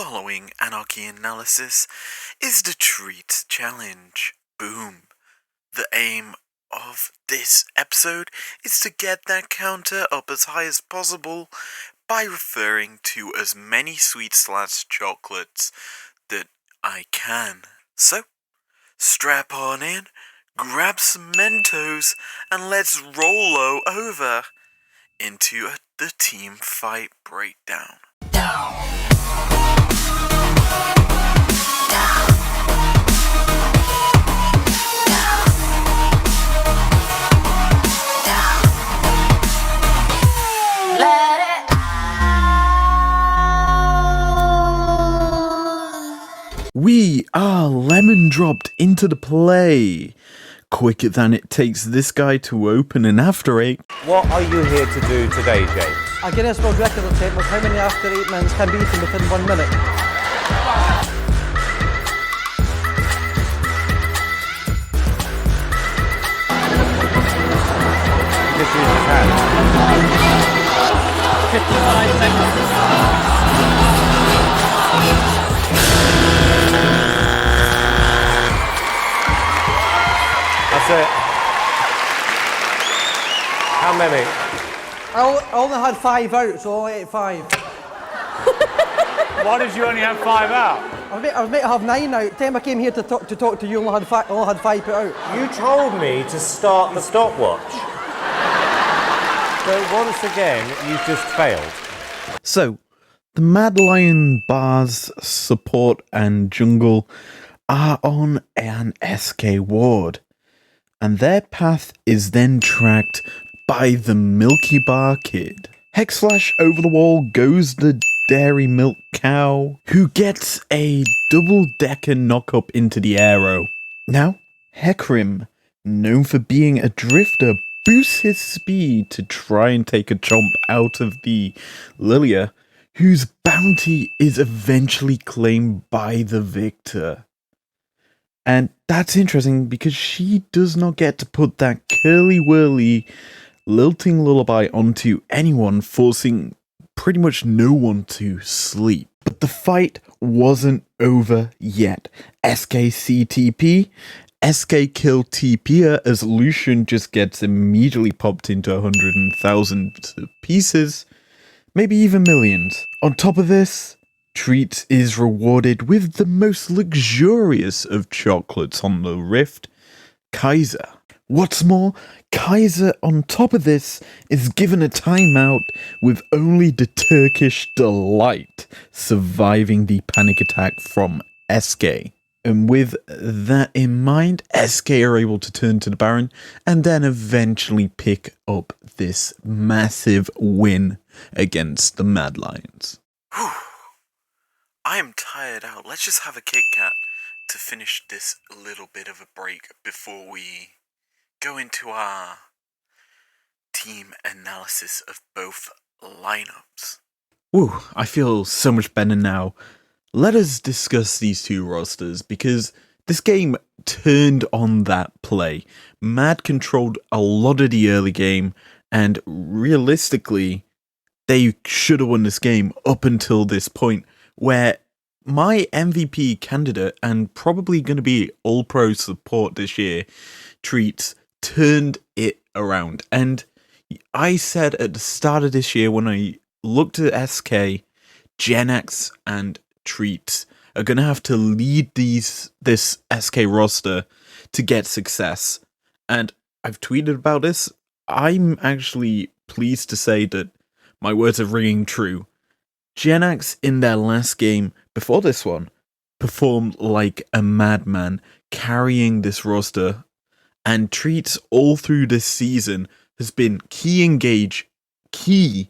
following anarchy analysis is the Treatz challenge. Boom. The aim of this episode is to get that counter up as high as possible by referring to as many sweets/chocolates that I can. So, strap on in, grab some Mentos, and let's roll over into the team fight breakdown. We are lemon dropped into the play. Quicker than it takes this guy to open an after eight. What are you here to do today, James? A Guinness World Record attempt with how many after 8 minutes can be eaten within 1 minute. Just use his hand. 55 seconds. That's it. How many? I only had 5 out, so I ate 5. Why did you only have 5 out? I was meant to have 9 out. The time I came here to talk to you, only had 5 put out. You told me to start the stopwatch. So once again, you've just failed. So, the Mad Lion bars, support, and jungle are on an SK ward, and their path is then tracked by the Milky Bar Kid. Hexflash over the wall goes the Dairy Milk Cow, who gets a double-decker knock-up into the Aero. Now, Hecarim, known for being a drifter, boosts his speed to try and take a jump out of the Lilia, whose bounty is eventually claimed by the victor. And that's interesting because she does not get to put that curly-whirly lilting lullaby onto anyone, forcing pretty much no one to sleep. But the fight wasn't over yet. SKCTP, SK kill TP as Lucian just gets immediately popped into 100,000 pieces, maybe even millions. On top of this, Treatz is rewarded with the most luxurious of chocolates on the Rift, Kaiser. What's more, Kaiser on top of this is given a timeout with only the Turkish Delight surviving the panic attack from SK. And with that in mind, SK are able to turn to the Baron and then eventually pick up this massive win against the Mad Lions. Whew. I am tired out. Let's just have a Kit Kat to finish this little bit of a break before we go into our team analysis of both lineups. Woo, I feel so much better now. Let us discuss these two rosters because this game turned on that play. Mad controlled a lot of the early game, and realistically, they should have won this game up until this point, where my MVP candidate, and probably going to be all-pro support this year, Treatz, turned it around. And I said at the start of this year, when I looked at SK, Genax and Treatz are going to have to lead this SK roster to get success. And I've tweeted about this. I'm actually pleased to say that my words are ringing true. Genax in their last game before this one performed like a madman, carrying this roster, and Treatz all through this season has been key engage, key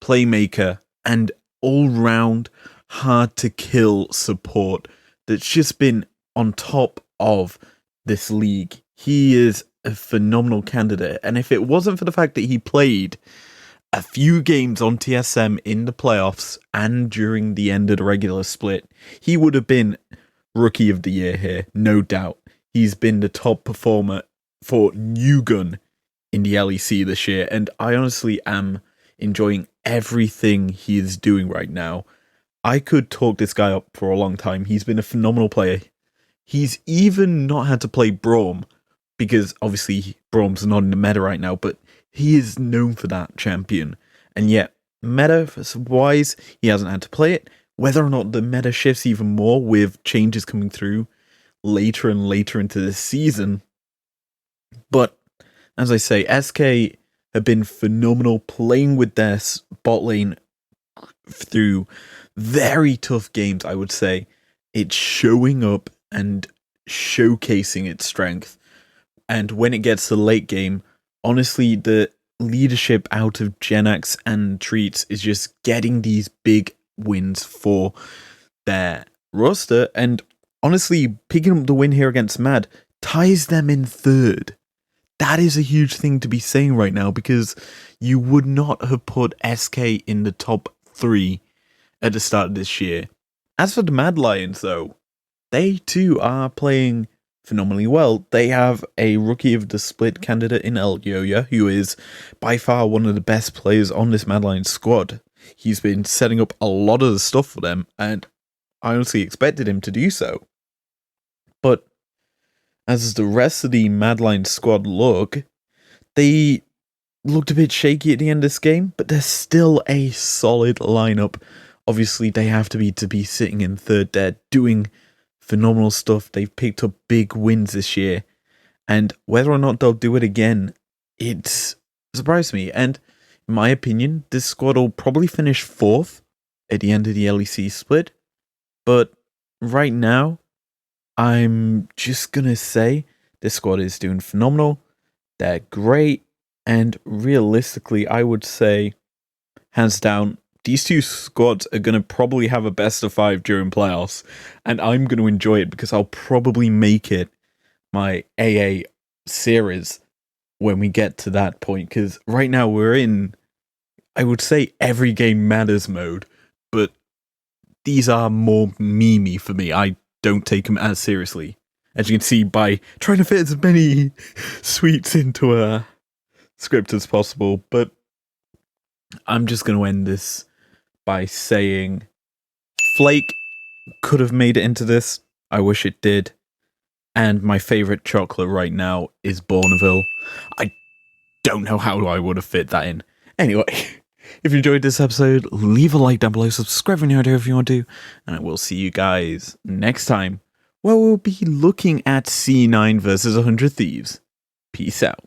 playmaker, and all-round hard-to-kill support that's just been on top of this league. He is a phenomenal candidate, and if it wasn't for the fact that he played a few games on TSM in the playoffs and during the end of the regular split, he would have been Rookie of the Year here, no doubt. He's been the top performer for New Gun in the LEC this year, and I honestly am enjoying everything he is doing right now. I could talk this guy up for a long time. He's been a phenomenal player. He's even not had to play Braum, because obviously Braum's not in the meta right now, but he is known for that champion. And yet, meta-wise, he hasn't had to play it. Whether or not the meta shifts even more with changes coming through later and later into the season. But, as I say, SK have been phenomenal playing with their bot lane through very tough games, I would say. It's showing up and showcasing its strength. And when it gets to the late game, honestly, the leadership out of Genax and Treatz is just getting these big wins for their roster. And honestly, picking up the win here against Mad ties them in third. That is a huge thing to be saying right now, because you would not have put SK in the top 3 at the start of this year. As for the Mad Lions, though, they too are playing phenomenally well. They have a Rookie of the Split candidate in Elyoya, who is by far one of the best players on this Mad Lions squad. He's been setting up a lot of the stuff for them, and I honestly expected him to do so. But as the rest of the Mad Lions squad they looked a bit shaky at the end of this game, but they're still a solid lineup. Obviously, they have to be sitting in third there, doing phenomenal stuff. They've picked up big wins this year, and whether or not they'll do it again, it surprised me. And in my opinion, this squad will probably finish 4th at the end of the LEC split. But right now, I'm just gonna say this squad is doing phenomenal. They're great, and realistically, I would say, hands down, these two squads are going to probably have a best of 5 during playoffs, and I'm going to enjoy it because I'll probably make it my AA series when we get to that point, because right now we're in, I would say, every game matters mode, but these are more memey for me. I don't take them as seriously, as you can see by trying to fit as many sweets into a script as possible. But I'm just going to end this by saying Flake could have made it into this. I wish it did. And my favorite chocolate right now is Bourneville. I don't know how I would have fit that in. Anyway, if you enjoyed this episode, leave a like down below, subscribe if you want to, and I will see you guys next time, where we'll be looking at C9 versus 100 Thieves. Peace out.